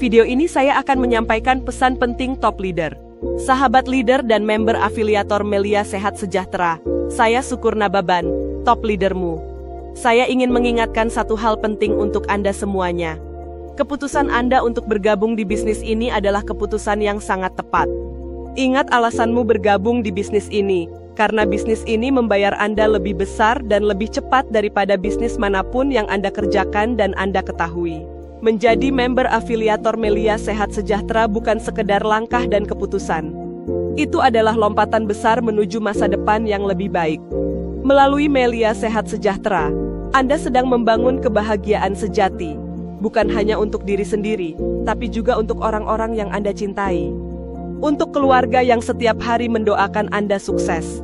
video ini saya akan menyampaikan pesan penting top leader. Sahabat leader dan member afiliator Melia Sehat Sejahtera, saya Sukurna Baban, top leadermu. Saya ingin mengingatkan satu hal penting untuk Anda semuanya. Keputusan Anda untuk bergabung di bisnis ini adalah keputusan yang sangat tepat. Ingat alasanmu bergabung di bisnis ini, karena bisnis ini membayar Anda lebih besar dan lebih cepat daripada bisnis manapun yang Anda kerjakan dan Anda ketahui. Menjadi member afiliator Melia Sehat Sejahtera bukan sekedar langkah dan keputusan. Itu adalah lompatan besar menuju masa depan yang lebih baik. Melalui Melia Sehat Sejahtera, Anda sedang membangun kebahagiaan sejati. Bukan hanya untuk diri sendiri, tapi juga untuk orang-orang yang Anda cintai. Untuk keluarga yang setiap hari mendoakan Anda sukses.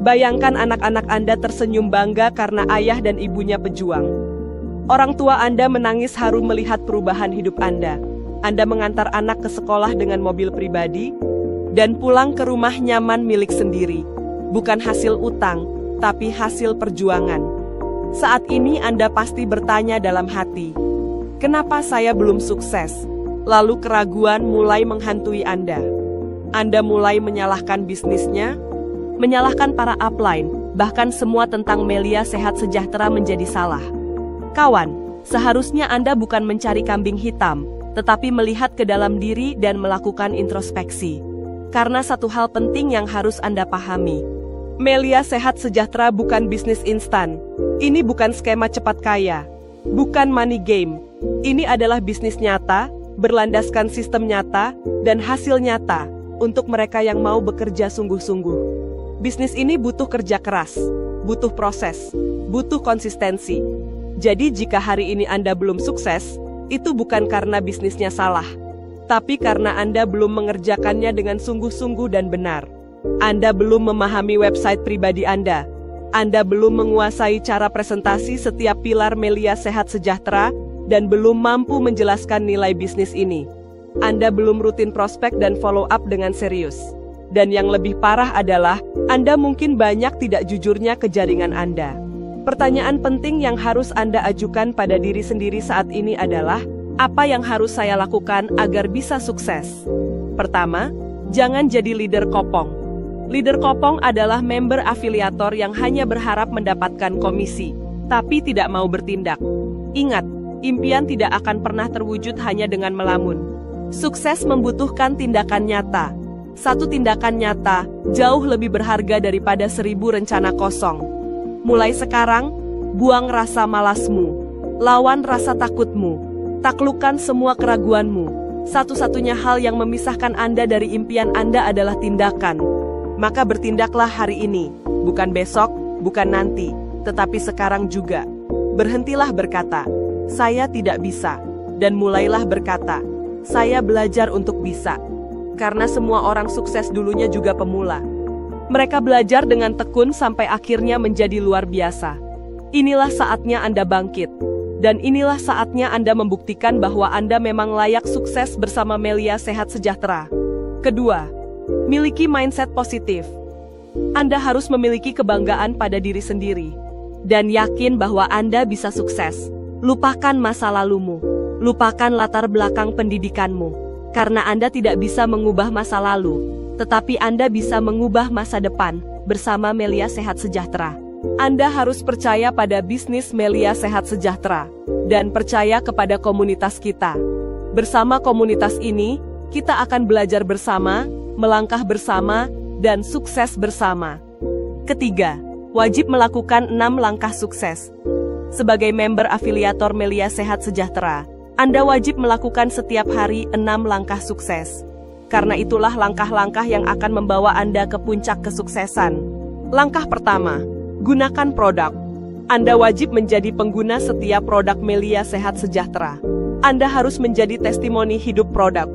Bayangkan anak-anak Anda tersenyum bangga karena ayah dan ibunya pejuang. Orang tua Anda menangis haru melihat perubahan hidup Anda. Anda mengantar anak ke sekolah dengan mobil pribadi, dan pulang ke rumah nyaman milik sendiri. Bukan hasil utang, tapi hasil perjuangan. Saat ini Anda pasti bertanya dalam hati, kenapa saya belum sukses? Lalu keraguan mulai menghantui Anda. Anda mulai menyalahkan bisnisnya, menyalahkan para upline, bahkan semua tentang Melia Sehat Sejahtera menjadi salah. Kawan, seharusnya Anda bukan mencari kambing hitam, tetapi melihat ke dalam diri dan melakukan introspeksi. Karena satu hal penting yang harus Anda pahami. Melia Sehat Sejahtera bukan bisnis instan. Ini bukan skema cepat kaya. Bukan money game. Ini adalah bisnis nyata, berlandaskan sistem nyata, dan hasil nyata untuk mereka yang mau bekerja sungguh-sungguh. Bisnis ini butuh kerja keras, butuh proses, butuh konsistensi. Jadi jika hari ini Anda belum sukses, itu bukan karena bisnisnya salah, tapi karena Anda belum mengerjakannya dengan sungguh-sungguh dan benar. Anda belum memahami website pribadi Anda. Anda belum menguasai cara presentasi setiap pilar Melia Sehat Sejahtera, dan belum mampu menjelaskan nilai bisnis ini. Anda belum rutin prospek dan follow up dengan serius. Dan yang lebih parah adalah, Anda mungkin banyak tidak jujurnya ke jaringan Anda. Pertanyaan penting yang harus Anda ajukan pada diri sendiri saat ini adalah, apa yang harus saya lakukan agar bisa sukses? Pertama, jangan jadi leader kopong. Leader kopong adalah member afiliator yang hanya berharap mendapatkan komisi, tapi tidak mau bertindak. Ingat, impian tidak akan pernah terwujud hanya dengan melamun. Sukses membutuhkan tindakan nyata. Satu tindakan nyata jauh lebih berharga daripada 1000 rencana kosong. Mulai sekarang, buang rasa malasmu, lawan rasa takutmu, taklukkan semua keraguanmu. Satu-satunya hal yang memisahkan Anda dari impian Anda adalah tindakan. Maka bertindaklah hari ini, bukan besok, bukan nanti, tetapi sekarang juga. Berhentilah berkata, saya tidak bisa, dan mulailah berkata, saya belajar untuk bisa. Karena semua orang sukses dulunya juga pemula. Mereka belajar dengan tekun sampai akhirnya menjadi luar biasa. Inilah saatnya Anda bangkit. Dan inilah saatnya Anda membuktikan bahwa Anda memang layak sukses bersama Melia Sehat Sejahtera. Kedua, miliki mindset positif. Anda harus memiliki kebanggaan pada diri sendiri. Dan yakin bahwa Anda bisa sukses. Lupakan masa lalumu. Lupakan latar belakang pendidikanmu. Karena Anda tidak bisa mengubah masa lalu. Tetapi Anda bisa mengubah masa depan bersama Melia Sehat Sejahtera. Anda harus percaya pada bisnis Melia Sehat Sejahtera dan percaya kepada komunitas kita. Bersama komunitas ini, kita akan belajar bersama, melangkah bersama, dan sukses bersama. Ketiga, wajib melakukan 6 langkah sukses. Sebagai member afiliator Melia Sehat Sejahtera, Anda wajib melakukan setiap hari 6 langkah sukses. Karena itulah langkah-langkah yang akan membawa Anda ke puncak kesuksesan. Langkah pertama, gunakan produk. Anda wajib menjadi pengguna setiap produk Melia Sehat Sejahtera. Anda harus menjadi testimoni hidup produk.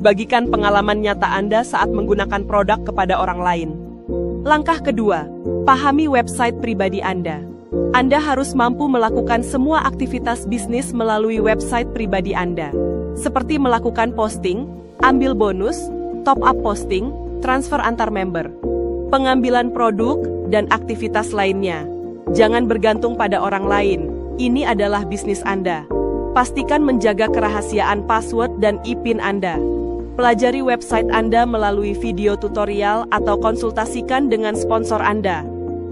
Bagikan pengalaman nyata Anda saat menggunakan produk kepada orang lain. Langkah kedua, pahami website pribadi Anda. Anda harus mampu melakukan semua aktivitas bisnis melalui website pribadi Anda. Seperti melakukan posting, ambil bonus, top up posting, transfer antar member, pengambilan produk, dan aktivitas lainnya. Jangan bergantung pada orang lain. Ini adalah bisnis Anda. Pastikan menjaga kerahasiaan password dan IPIN Anda. Pelajari website Anda melalui video tutorial atau konsultasikan dengan sponsor Anda.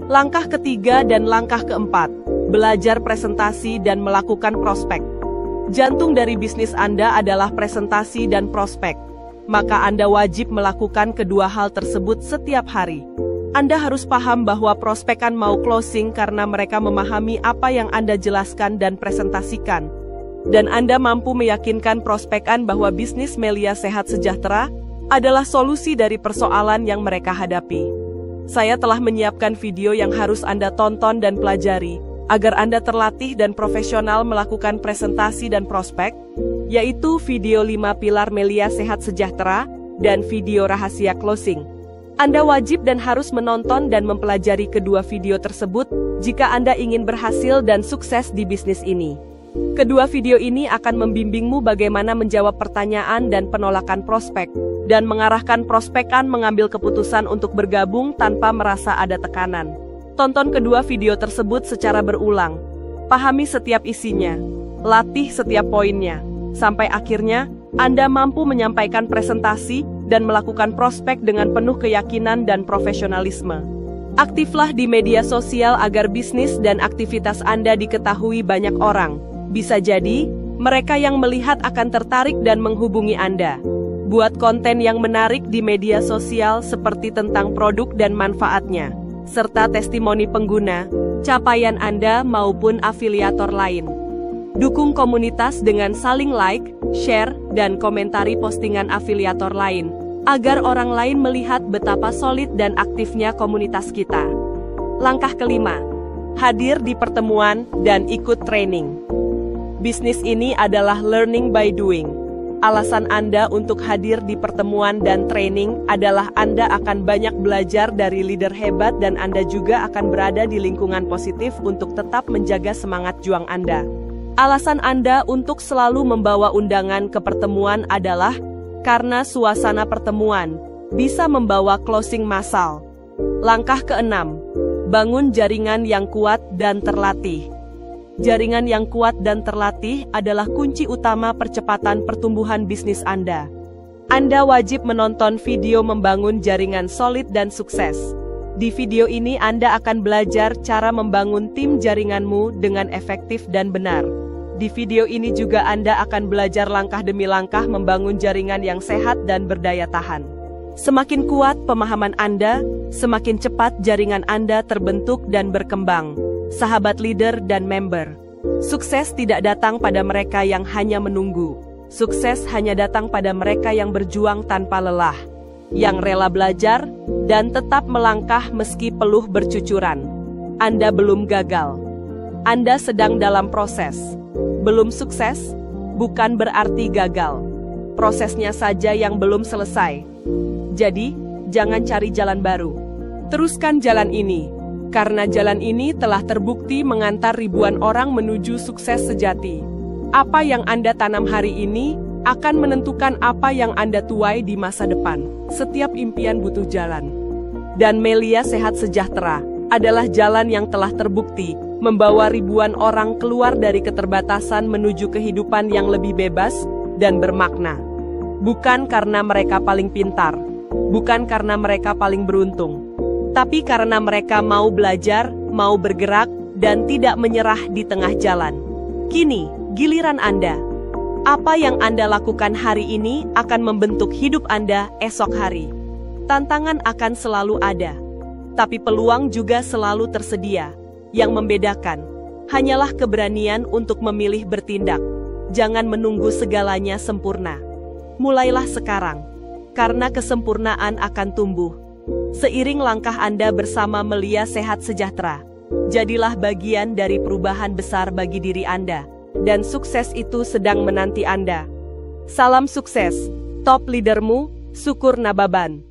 Langkah ketiga dan langkah keempat, belajar presentasi dan melakukan prospek. Jantung dari bisnis Anda adalah presentasi dan prospek. Maka Anda wajib melakukan kedua hal tersebut setiap hari. Anda harus paham bahwa prospekan mau closing karena mereka memahami apa yang Anda jelaskan dan presentasikan. Dan Anda mampu meyakinkan prospekan bahwa bisnis Melia Sehat Sejahtera adalah solusi dari persoalan yang mereka hadapi. Saya telah menyiapkan video yang harus Anda tonton dan pelajari, agar Anda terlatih dan profesional melakukan presentasi dan prospek, yaitu video 5 pilar Melia Sehat Sejahtera dan video rahasia closing. Anda wajib dan harus menonton dan mempelajari kedua video tersebut jika Anda ingin berhasil dan sukses di bisnis ini. Kedua video ini akan membimbingmu bagaimana menjawab pertanyaan dan penolakan prospek, dan mengarahkan prospekan mengambil keputusan untuk bergabung tanpa merasa ada tekanan. Tonton kedua video tersebut secara berulang. Pahami setiap isinya, latih setiap poinnya, sampai akhirnya Anda mampu menyampaikan presentasi dan melakukan prospek dengan penuh keyakinan dan profesionalisme. Aktiflah di media sosial agar bisnis dan aktivitas Anda diketahui banyak orang. Bisa jadi, mereka yang melihat akan tertarik dan menghubungi Anda. Buat konten yang menarik di media sosial seperti tentang produk dan manfaatnya, serta testimoni pengguna, capaian Anda maupun afiliator lain. Dukung komunitas dengan saling like, share, dan komentari postingan afiliator lain, agar orang lain melihat betapa solid dan aktifnya komunitas kita. Langkah kelima, hadir di pertemuan dan ikut training. Bisnis ini adalah learning by doing. Alasan Anda untuk hadir di pertemuan dan training adalah Anda akan banyak belajar dari leader hebat dan Anda juga akan berada di lingkungan positif untuk tetap menjaga semangat juang Anda. Alasan Anda untuk selalu membawa undangan ke pertemuan adalah karena suasana pertemuan bisa membawa closing massal. Langkah keenam, bangun jaringan yang kuat dan terlatih. Jaringan yang kuat dan terlatih adalah kunci utama percepatan pertumbuhan bisnis Anda. Anda wajib menonton video membangun jaringan solid dan sukses. Di video ini Anda akan belajar cara membangun tim jaringanmu dengan efektif dan benar. Di video ini juga Anda akan belajar langkah demi langkah membangun jaringan yang sehat dan berdaya tahan. Semakin kuat pemahaman Anda, semakin cepat jaringan Anda terbentuk dan berkembang. Sahabat leader dan member, sukses tidak datang pada mereka yang hanya menunggu. Sukses hanya datang pada mereka yang berjuang tanpa lelah, yang rela belajar dan tetap melangkah meski peluh bercucuran. Anda belum gagal. Anda sedang dalam proses. Belum sukses bukan berarti gagal. Prosesnya saja yang belum selesai. Jadi, jangan cari jalan baru. Teruskan jalan ini. Karena jalan ini telah terbukti mengantar ribuan orang menuju sukses sejati. Apa yang Anda tanam hari ini akan menentukan apa yang Anda tuai di masa depan. Setiap impian butuh jalan. Dan Melia Sehat Sejahtera adalah jalan yang telah terbukti membawa ribuan orang keluar dari keterbatasan menuju kehidupan yang lebih bebas dan bermakna. Bukan karena mereka paling pintar, bukan karena mereka paling beruntung, tapi karena mereka mau belajar, mau bergerak, dan tidak menyerah di tengah jalan. Kini, giliran Anda. Apa yang Anda lakukan hari ini akan membentuk hidup Anda esok hari. Tantangan akan selalu ada, tapi peluang juga selalu tersedia. Yang membedakan, hanyalah keberanian untuk memilih bertindak. Jangan menunggu segalanya sempurna. Mulailah sekarang, karena kesempurnaan akan tumbuh seiring langkah Anda bersama Melia Sehat Sejahtera. Jadilah bagian dari perubahan besar bagi diri Anda, dan sukses itu sedang menanti Anda. Salam sukses, top leadermu, Syukur Nababan.